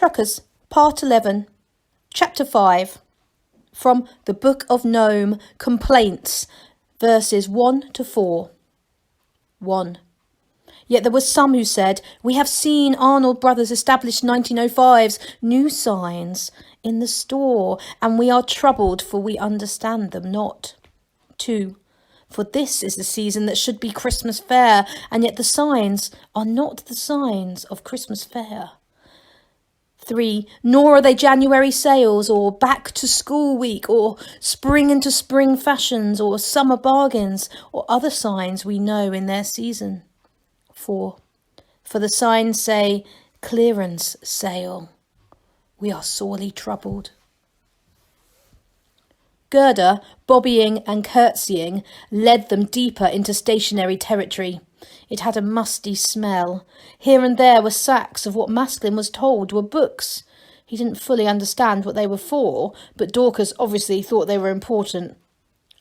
Truckers, Part 11, Chapter 5, from the Book of Gnome, Complaints, verses 1 to 4. 1. Yet there were some who said, "We have seen Arnold Brothers establish 1905's new signs in the store, and we are troubled, for we understand them not." 2. For this is the season that should be Christmas fair, and yet the signs are not the signs of Christmas fair. 3. Nor are they January sales, or back to school week, or spring into spring fashions, or summer bargains, or other signs we know in their season. 4. For the signs say, "Clearance sale." We are sorely troubled. Gerda, bobbying and curtsying, led them deeper into stationary territory. It had a musty smell. Here and there were sacks of what Masklin was told were books. He didn't fully understand what they were for, but Dorcas obviously thought they were important.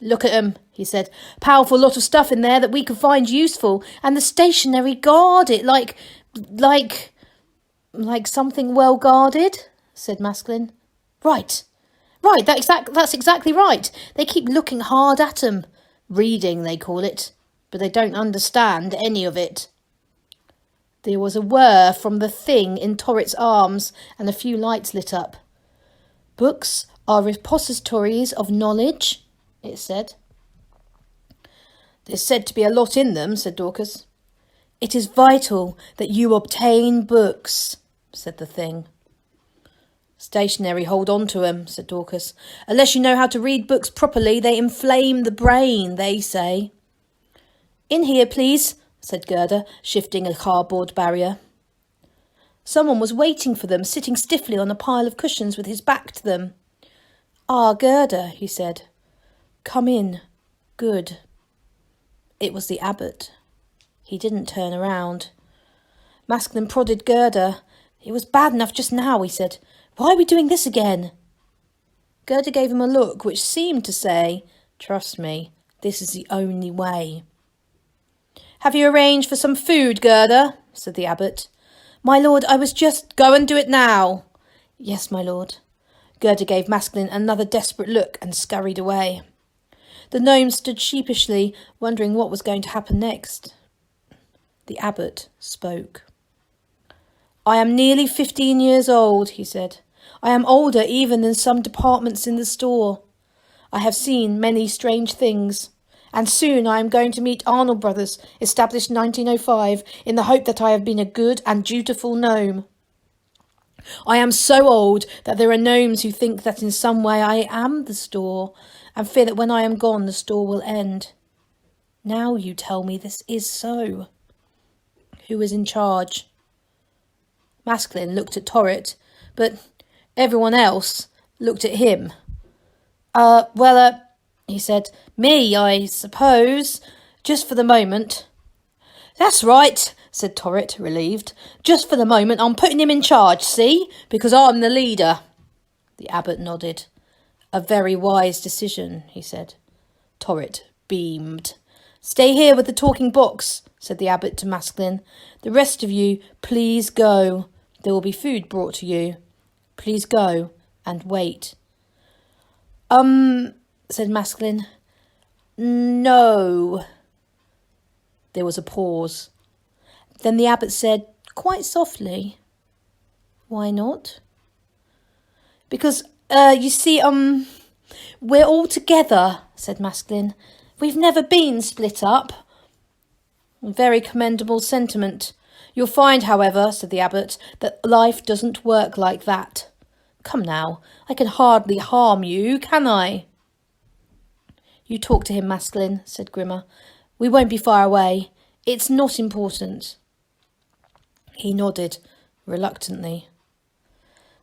"Look at 'em," he said. "Powerful lot of stuff in there that we could find useful, and the stationery guard it like something well guarded," said Masklin. Right, that's exactly right. They keep looking hard at 'em. Reading, they call it, but they don't understand any of it. There was a whir from the thing in Torrit's arms, and a few lights lit up. "Books are repositories of knowledge," it said. "There's said to be a lot in them," said Dorcas. "It is vital that you obtain books," said the thing. "Stationery hold on to 'em," said Dorcas. "Unless you know how to read books properly, they inflame the brain, they say." "In here, please," said Gerda, shifting a cardboard barrier. Someone was waiting for them, sitting stiffly on a pile of cushions with his back to them. "Ah, Gerda," he said. "Come in. Good." It was the abbot. He didn't turn around. Masklin prodded Gerda. "It was bad enough just now," he said. "Why are we doing this again?" Gerda gave him a look which seemed to say, "Trust me, this is the only way." "Have you arranged for some food, Gerda?" said the abbot. "My lord, I was just..." "Go and do it now." "Yes, my lord." Gerda gave Masklin another desperate look and scurried away. The gnome stood sheepishly, wondering what was going to happen next. The abbot spoke. "I am nearly 15 years old," he said. "I am older even than some departments in the store. I have seen many strange things, and soon I am going to meet Arnold Brothers, established 1905, in the hope that I have been a good and dutiful gnome. I am so old that there are gnomes who think that in some way I am the store, and fear that when I am gone the store will end. Now you tell me this is so. Who is in charge?" Masklin looked at Torrit, but everyone else looked at him. He said, "Me, I suppose, just for the moment." "That's right," said Torrit, relieved. "Just for the moment I'm putting him in charge, see? Because I'm the leader." The abbot nodded. "A very wise decision," he said. Torrit beamed. "Stay here with the talking box," said the abbot to Masklin. "The rest of you, please go. There will be food brought to you. Please go and wait." Said Masklin. "No." There was a pause. Then the abbot said, quite softly, "Why not?" "Because, you see, we're all together," said Masklin. "We've never been split up." "Very commendable sentiment. You'll find, however," said the abbot, "that life doesn't work like that. Come now, I can hardly harm you, can I?" "You talk to him, Masklin," said Grimmer. "We won't be far away. It's not important." He nodded, reluctantly.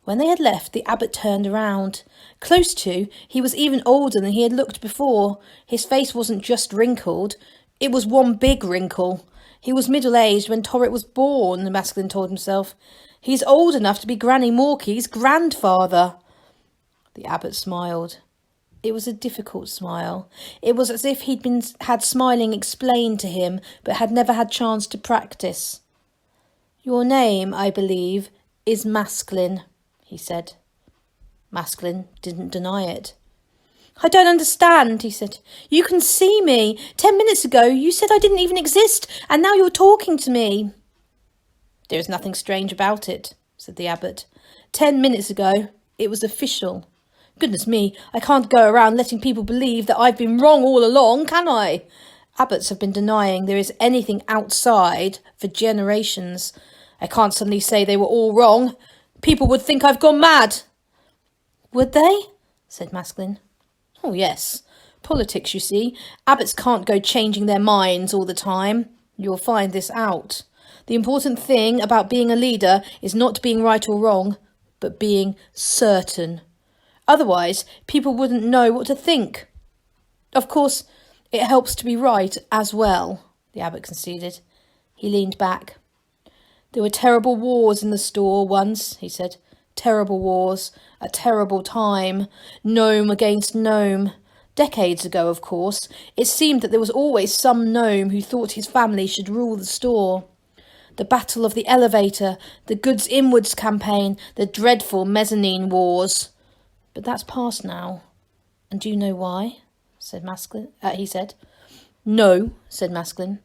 When they had left, the abbot turned around. Close to, he was even older than he had looked before. His face wasn't just wrinkled. It was one big wrinkle. He was middle-aged when Torrit was born, Masklin told himself. He's old enough to be Granny Morkey's grandfather. The abbot smiled. It was a difficult smile. It was as if he'd had smiling explained to him, but had never had chance to practice. "Your name, I believe, is masculine, he said. Masculine didn't deny it. I don't understand, he said. You can see me. 10 minutes ago you said I didn't even exist, and now you're talking to me. There is nothing strange about it, said the abbot. 10 minutes ago it was official. Goodness me, I can't go around letting people believe that I've been wrong all along, can I? Abbots have been denying there is anything outside for generations. I can't suddenly say they were all wrong. People would think I've gone mad. Would they? Said Masculine. Oh, yes. Politics, you see. Abbots can't go changing their minds all the time. You'll find this out. The important thing about being a leader is not being right or wrong, but being certain. Otherwise, people wouldn't know what to think. Of course, it helps to be right as well, the abbot conceded. He leaned back. There were terrible wars in the store once, he said. Terrible wars, a terrible time, gnome against gnome. Decades ago, of course, it seemed that there was always some gnome who thought his family should rule the store. The Battle of the Elevator, the Goods Inwards campaign, the dreadful mezzanine wars. But that's past now. And do you know why? Said Masculine. He said. No, said Masculine.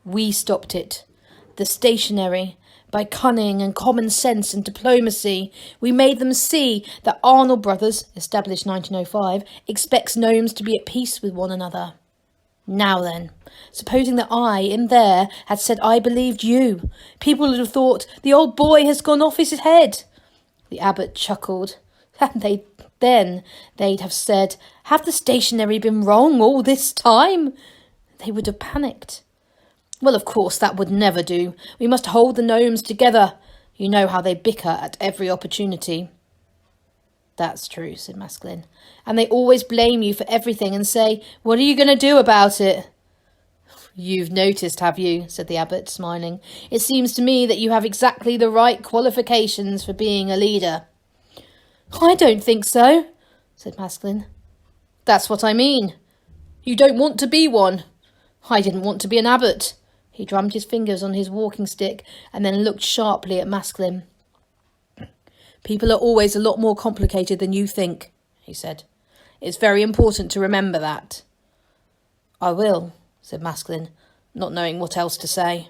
We stopped it. The stationary. By cunning and common sense and diplomacy, we made them see that Arnold Brothers, established 1905, expects gnomes to be at peace with one another. Now then, supposing that I, in there, had said I believed you, people would have thought the old boy has gone off his head. The abbot chuckled. And they'd have said, have the stationary been wrong all this time? They would have panicked. Well, of course, that would never do. We must hold the gnomes together. You know how they bicker at every opportunity. That's true, said Masculine. And they always blame you for everything and say, what are you going to do about it? You've noticed, have you? Said the abbot, smiling. It seems to me that you have exactly the right qualifications for being a leader. I don't think so, said Masculine. That's what I mean. You don't want to be one. I didn't want to be an abbot. He drummed his fingers on his walking stick and then looked sharply at Masculine. People are always a lot more complicated than you think, he said. It's very important to remember that. I will, said Masculine, not knowing what else to say.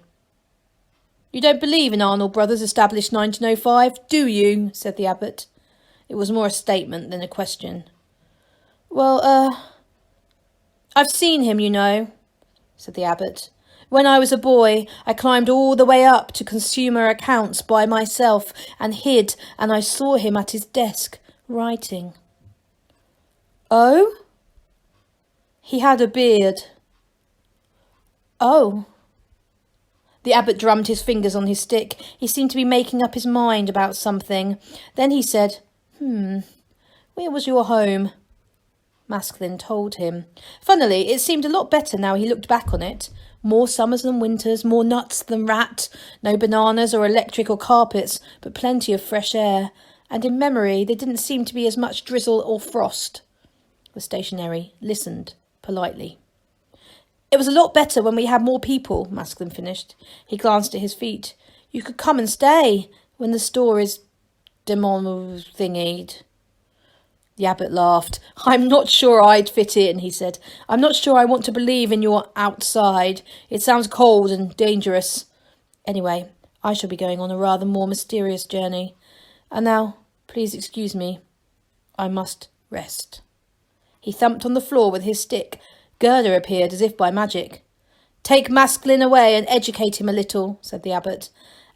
You don't believe in Arnold Brothers established 1905, do you? Said the abbot. It was more a statement than a question. Well, I've seen him, you know, said the abbot. When I was a boy, I climbed all the way up to consumer accounts by myself and hid, and I saw him at his desk, writing. Oh? He had a beard. Oh. The abbot drummed his fingers on his stick. He seemed to be making up his mind about something. Then he said, where was your home? Masculine told him. Funnily, it seemed a lot better now he looked back on it. More summers than winters, more nuts than rat, no bananas or electric or carpets, but plenty of fresh air. And in memory, there didn't seem to be as much drizzle or frost. The stationary listened politely. It was a lot better when we had more people, Masculine finished. He glanced at his feet. You could come and stay when the store is thingied. The abbot laughed. I'm not sure I'd fit in, he said. I'm not sure I want to believe in your outside. It sounds cold and dangerous. Anyway, I shall be going on a rather more mysterious journey. And now, please excuse me. I must rest. He thumped on the floor with his stick. Gerda appeared as if by magic. Take Masculine away and educate him a little, said the abbot.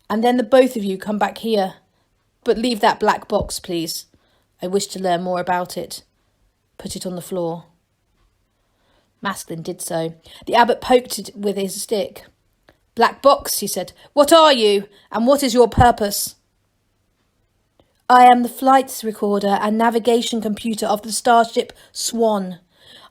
And then the both of you come back here. But leave that black box, please. I wish to learn more about it. Put it on the floor. Masculine did so. The abbot poked it with his stick. Black box, he said. What are you? And what is your purpose? I am the flights recorder and navigation computer of the starship Swan.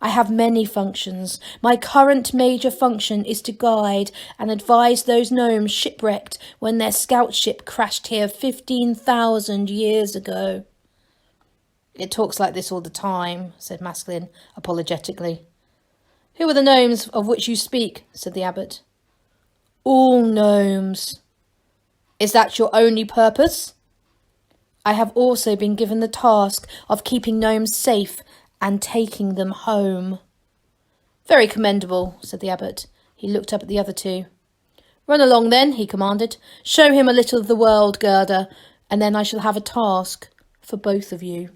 I have many functions. My current major function is to guide and advise those gnomes shipwrecked when their scout ship crashed here 15,000 years ago. It talks like this all the time, said Masculine, apologetically. Who are the gnomes of which you speak? Said the abbot. All gnomes. Is that your only purpose? I have also been given the task of keeping gnomes safe and taking them home. Very commendable, said the abbot. He looked up at the other two. Run along then, he commanded. Show him a little of the world, Gerda, and then I shall have a task for both of you.